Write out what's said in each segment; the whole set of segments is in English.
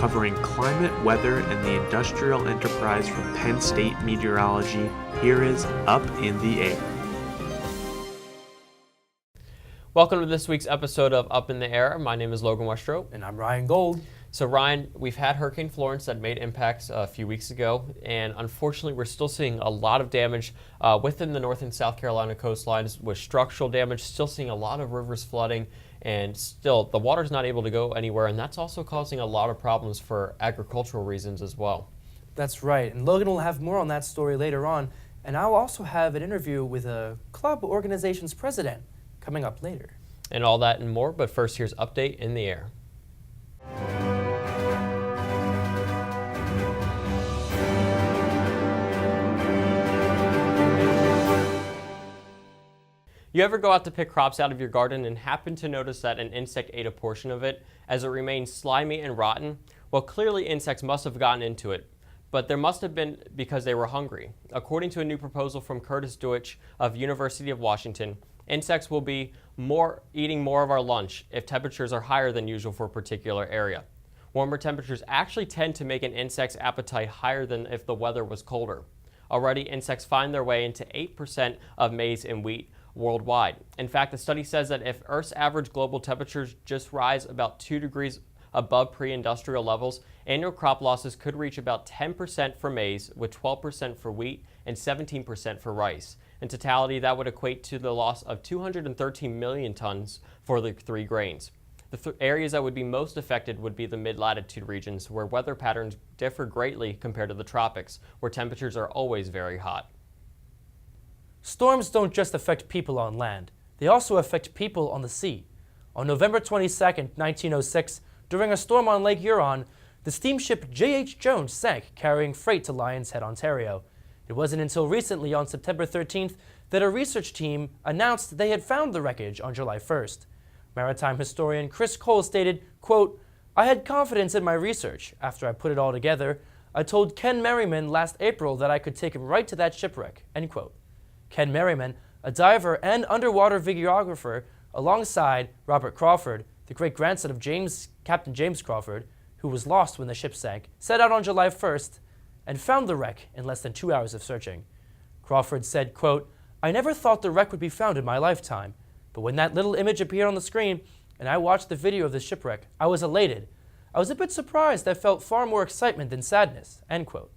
covering climate, weather, and the industrial enterprise from Penn State Meteorology. Here is Up in the Air. Welcome to this week's episode of Up in the Air. My name is Logan Westrope. And I'm Ryan Gold. So Ryan, we've had Hurricane Florence that made impacts a few weeks ago, and unfortunately we're still seeing a lot of damage within the North and South Carolina coastlines with structural damage, still seeing a lot of rivers flooding, and still the water's not able to go anywhere, and that's also causing a lot of problems for agricultural reasons as well. That's right, and Logan will have more on that story later on, and I'll also have an interview with a club organization's president coming up later. And all that and more, but first here's Update in the Air. You ever go out to pick crops out of your garden and happen to notice that an insect ate a portion of it as it remained slimy and rotten? Well, clearly insects must have gotten into it, but there must have been because they were hungry. According to a new proposal from Curtis Deutsch of University of Washington, insects will be eating more of our lunch if temperatures are higher than usual for a particular area. Warmer temperatures actually tend to make an insect's appetite higher than if the weather was colder. Already, insects find their way into 8% of maize and wheat worldwide. In fact, the study says that if Earth's average global temperatures just rise about 2 degrees above pre-industrial levels, annual crop losses could reach about 10% for maize, with 12% for wheat and 17% for rice. In totality, that would equate to the loss of 213 million tons for the three grains. The areas that would be most affected would be the mid-latitude regions, where weather patterns differ greatly compared to the tropics, where temperatures are always very hot. Storms don't just affect people on land, they also affect people on the sea. On November 22, 1906, during a storm on Lake Huron, the steamship J.H. Jones sank, carrying freight to Lion's Head, Ontario. It wasn't until recently, on September 13th, that a research team announced they had found the wreckage on July 1st. Maritime historian Chris Cole stated, quote, "I had confidence in my research. After I put it all together, I told Ken Merriman last April that I could take him right to that shipwreck," end quote. Ken Merriman, a diver and underwater videographer, alongside Robert Crawford, the great-grandson of Captain James Crawford, who was lost when the ship sank, set out on July 1st and found the wreck in less than 2 hours of searching. Crawford said, quote, "I never thought the wreck would be found in my lifetime, but when that little image appeared on the screen and I watched the video of the shipwreck, I was elated. I was a bit surprised. I felt far more excitement than sadness," end quote.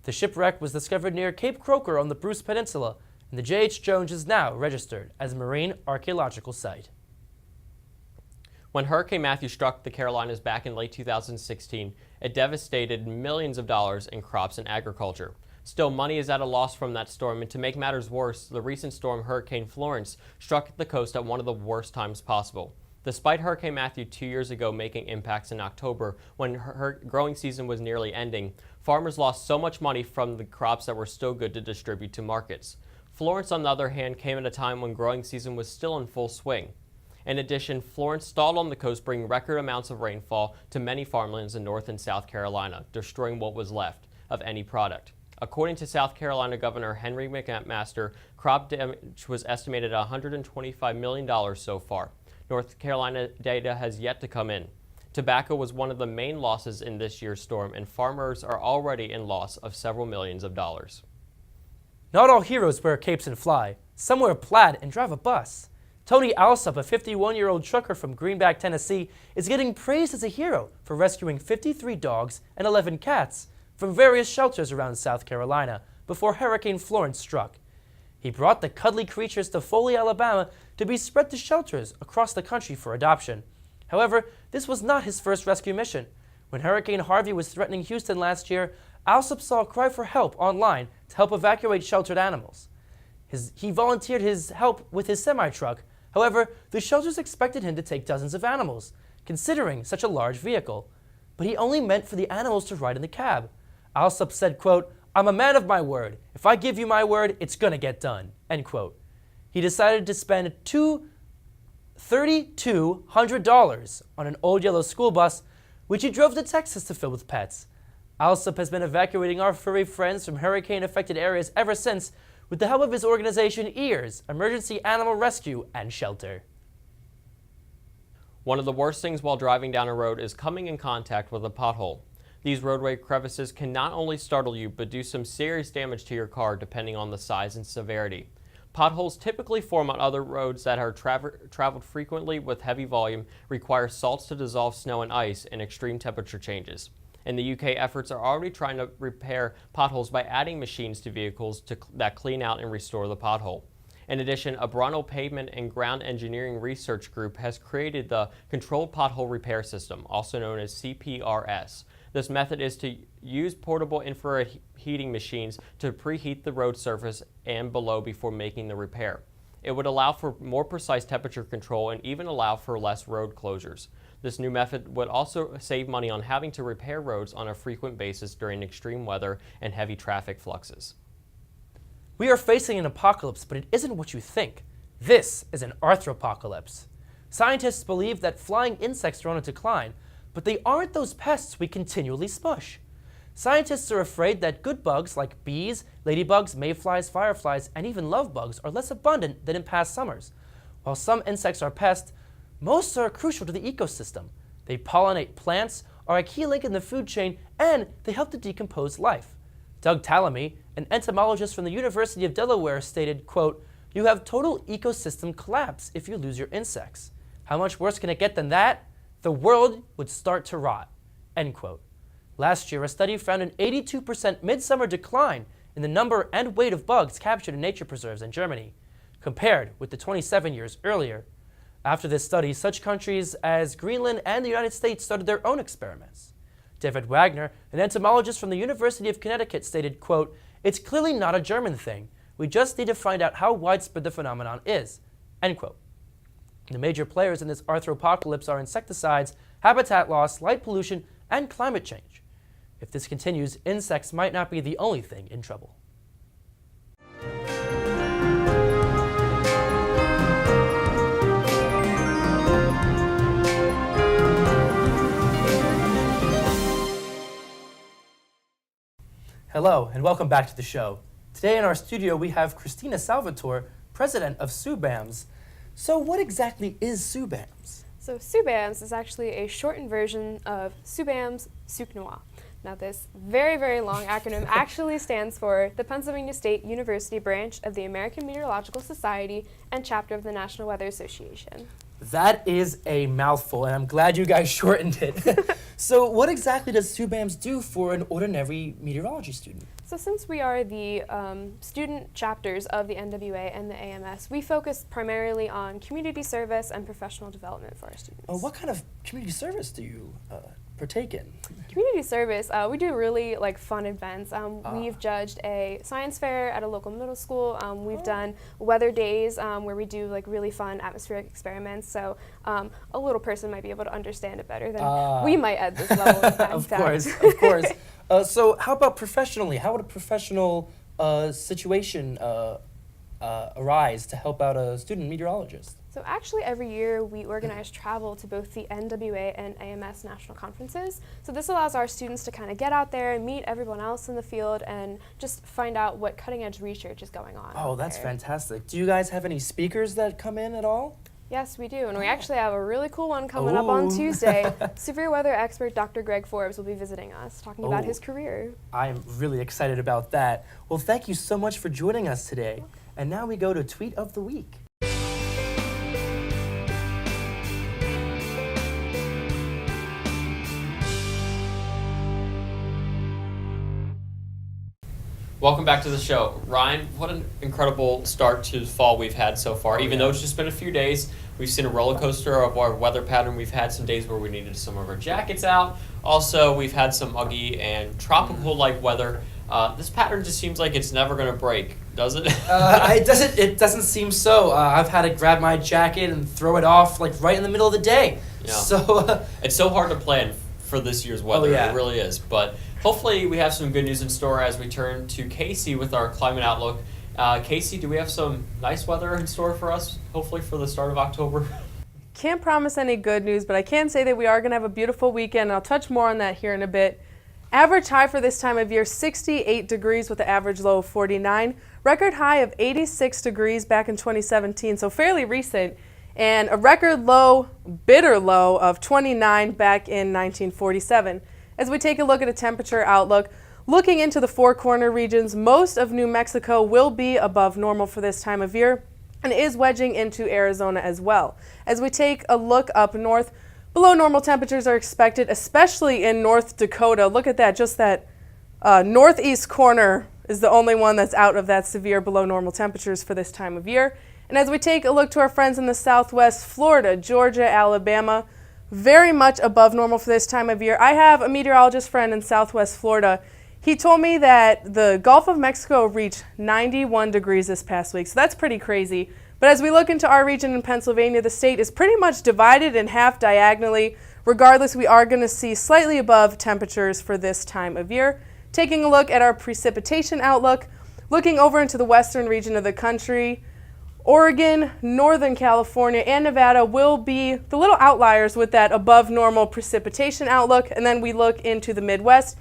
The shipwreck was discovered near Cape Croker on the Bruce Peninsula, and the J.H. Jones is now registered as a marine archaeological site. When Hurricane Matthew struck the Carolinas back in late 2016, it devastated millions of dollars in crops and agriculture. Still, money is at a loss from that storm, and to make matters worse, the recent storm Hurricane Florence struck the coast at one of the worst times possible. Despite Hurricane Matthew 2 years ago making impacts in October, when her growing season was nearly ending, farmers lost so much money from the crops that were still good to distribute to markets. Florence, on the other hand, came at a time when growing season was still in full swing. In addition, Florence stalled on the coast, bringing record amounts of rainfall to many farmlands in North and South Carolina, destroying what was left of any product. According to South Carolina Governor Henry McMaster, crop damage was estimated at $125 million so far. North Carolina data has yet to come in. Tobacco was one of the main losses in this year's storm, and farmers are already in loss of several millions of dollars. Not all heroes wear capes and fly. Some wear plaid and drive a bus. Tony Alsop, a 51-year-old trucker from Greenback, Tennessee, is getting praised as a hero for rescuing 53 dogs and 11 cats from various shelters around South Carolina before Hurricane Florence struck. He brought the cuddly creatures to Foley, Alabama to be spread to shelters across the country for adoption. However, this was not his first rescue mission. When Hurricane Harvey was threatening Houston last year, Alsop saw a cry for help online to help evacuate sheltered animals. He volunteered his help with his semi-truck. However, the shelters expected him to take dozens of animals, considering such a large vehicle. But he only meant for the animals to ride in the cab. Alsop said, quote, "I'm a man of my word. If I give you my word, it's gonna get done," end quote. He decided to spend $3,200 on an old yellow school bus, which he drove to Texas to fill with pets. Alsop has been evacuating our furry friends from hurricane-affected areas ever since, with the help of his organization EARS, Emergency Animal Rescue and Shelter. One of the worst things while driving down a road is coming in contact with a pothole. These roadway crevices can not only startle you, but do some serious damage to your car depending on the size and severity. Potholes typically form on other roads that are traveled frequently with heavy volume, require salts to dissolve snow and ice, and extreme temperature changes. In the UK, efforts are already trying to repair potholes by adding machines to vehicles that clean out and restore the pothole. In addition, a Brunel Pavement and Ground Engineering Research Group has created the Controlled Pothole Repair System, also known as CPRS. This method is to use portable infrared heating machines to preheat the road surface and below before making the repair. It would allow for more precise temperature control and even allow for less road closures. This new method would also save money on having to repair roads on a frequent basis during extreme weather and heavy traffic fluxes. We are facing an apocalypse, but it isn't what you think. This is an arthropocalypse. Scientists believe that flying insects are on a decline, but they aren't those pests we continually smush. Scientists are afraid that good bugs like bees, ladybugs, mayflies, fireflies, and even love bugs are less abundant than in past summers. While some insects are pests, most are crucial to the ecosystem. They pollinate plants, are a key link in the food chain, and they help to decompose life. Doug Tallamy, an entomologist from the University of Delaware, stated, quote, "You have total ecosystem collapse if you lose your insects. How much worse can it get than that? The world would start to rot," end quote. Last year, a study found an 82% midsummer decline in the number and weight of bugs captured in nature preserves in Germany, compared with the 27 years earlier. After this study, such countries as Greenland and the United States started their own experiments. David Wagner, an entomologist from the University of Connecticut, stated, quote, "It's clearly not a German thing. We just need to find out how widespread the phenomenon is," end quote. The major players in this arthropocalypse are insecticides, habitat loss, light pollution, and climate change. If this continues, insects might not be the only thing in trouble. Hello, and welcome back to the show. Today in our studio, we have Kristina Salvatore, president of PSUBAMS. So what exactly is PSUBAMS? So PSUBAMS is actually a shortened version of PSUBAMS Suc Noir. Now this very, very long acronym actually stands for the Pennsylvania State University branch of the American Meteorological Society and chapter of the National Weather Association. That is a mouthful, and I'm glad you guys shortened it. So what exactly does PSUBAMS do for an ordinary meteorology student? So since we are the student chapters of the NWA and the AMS, we focus primarily on community service and professional development for our students. What kind of community service do you partake in? Community service, we do really fun events. We've judged a science fair at a local middle school. We've done weather days where we do really fun atmospheric experiments. So a little person might be able to understand it better than we might at this level. Of course. So how about professionally? How would a professional situation arise to help out a student meteorologist? So actually every year we organize travel to both the NWA and AMS national conferences. So this allows our students to kind of get out there and meet everyone else in the field and just find out what cutting edge research is going on. Oh, that's fantastic. Do you guys have any speakers that come in at all? Yes, we do, and we actually have a really cool one coming up on Tuesday. Severe weather expert Dr. Greg Forbes will be visiting us, talking about his career. I'm really excited about that. Well, thank you so much for joining us today. And now we go to Tweet of the Week. Welcome back to the show. Ryan, what an incredible start to fall we've had so far. Even though it's just been a few days, we've seen a roller coaster of our weather pattern. We've had some days where we needed some of our jackets out. Also, we've had some muggy and tropical-like weather. This pattern just seems like it's never going to break, does it? It doesn't seem so. I've had to grab my jacket and throw it off right in the middle of the day. Yeah. So it's so hard to plan for this year's weather. It really is. But hopefully we have some good news in store as we turn to Kasey with our climate outlook. Kasey, do we have some nice weather in store for us, hopefully for the start of October? Can't promise any good news, but I can say that we are going to have a beautiful weekend. I'll touch more on that here in a bit. Average high for this time of year, 68 degrees with an average low of 49. Record high of 86 degrees back in 2017, so fairly recent. and a record low, bitter low of 29 back in 1947. As we take a look at a temperature outlook, looking into the Four Corner regions, most of New Mexico will be above normal for this time of year and is wedging into Arizona as well. As we take a look up north, below normal temperatures are expected, especially in North Dakota. Look at that, just that northeast corner is the only one that's out of that severe below normal temperatures for this time of year. And as we take a look to our friends in the southwest, Florida, Georgia, Alabama, very much above normal for this time of year. I have a meteorologist friend in southwest Florida. He told me that the Gulf of Mexico reached 91 degrees this past week, so that's pretty crazy. But as we look into our region in Pennsylvania, the state is pretty much divided in half diagonally. Regardless, we are going to see slightly above temperatures for this time of year. Taking a look at our precipitation outlook, looking over into the western region of the country, Oregon, Northern California, and Nevada will be the little outliers with that above normal precipitation outlook. And then we look into the Midwest,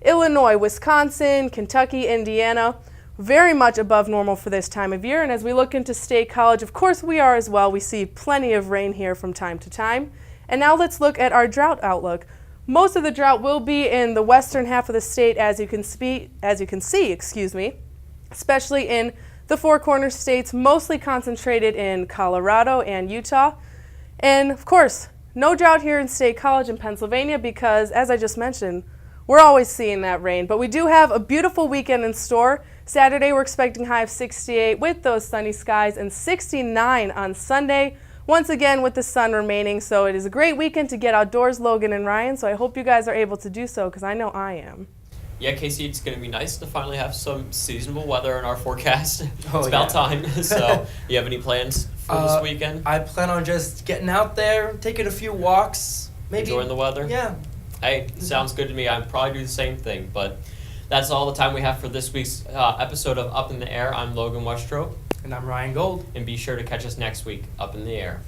Illinois, Wisconsin, Kentucky, Indiana, very much above normal for this time of year. And as we look into State College, of course we are as well. We see plenty of rain here from time to time. And now let's look at our drought outlook. Most of the drought will be in the western half of the state, as you can see, especially in the Four Corners states, mostly concentrated in Colorado and Utah. And of course, no drought here in State College in Pennsylvania because, as I just mentioned, we're always seeing that rain. But we do have a beautiful weekend in store. Saturday, we're expecting a high of 68 with those sunny skies and 69 on Sunday. Once again, with the sun remaining, so it is a great weekend to get outdoors, Logan and Ryan, so I hope you guys are able to do so, because I know I am. Yeah, Kasey, it's going to be nice to finally have some seasonable weather in our forecast. Oh, it's about yeah. time. So, you have any plans for this weekend? I plan on just getting out there, taking a few walks, maybe Enjoying the weather? Yeah. Hey, sounds good to me. I'd probably do the same thing, but that's all the time we have for this week's episode of Up in the Air. I'm Logan Westrope. And I'm Ryan Gold. And be sure to catch us next week, Up in the Air.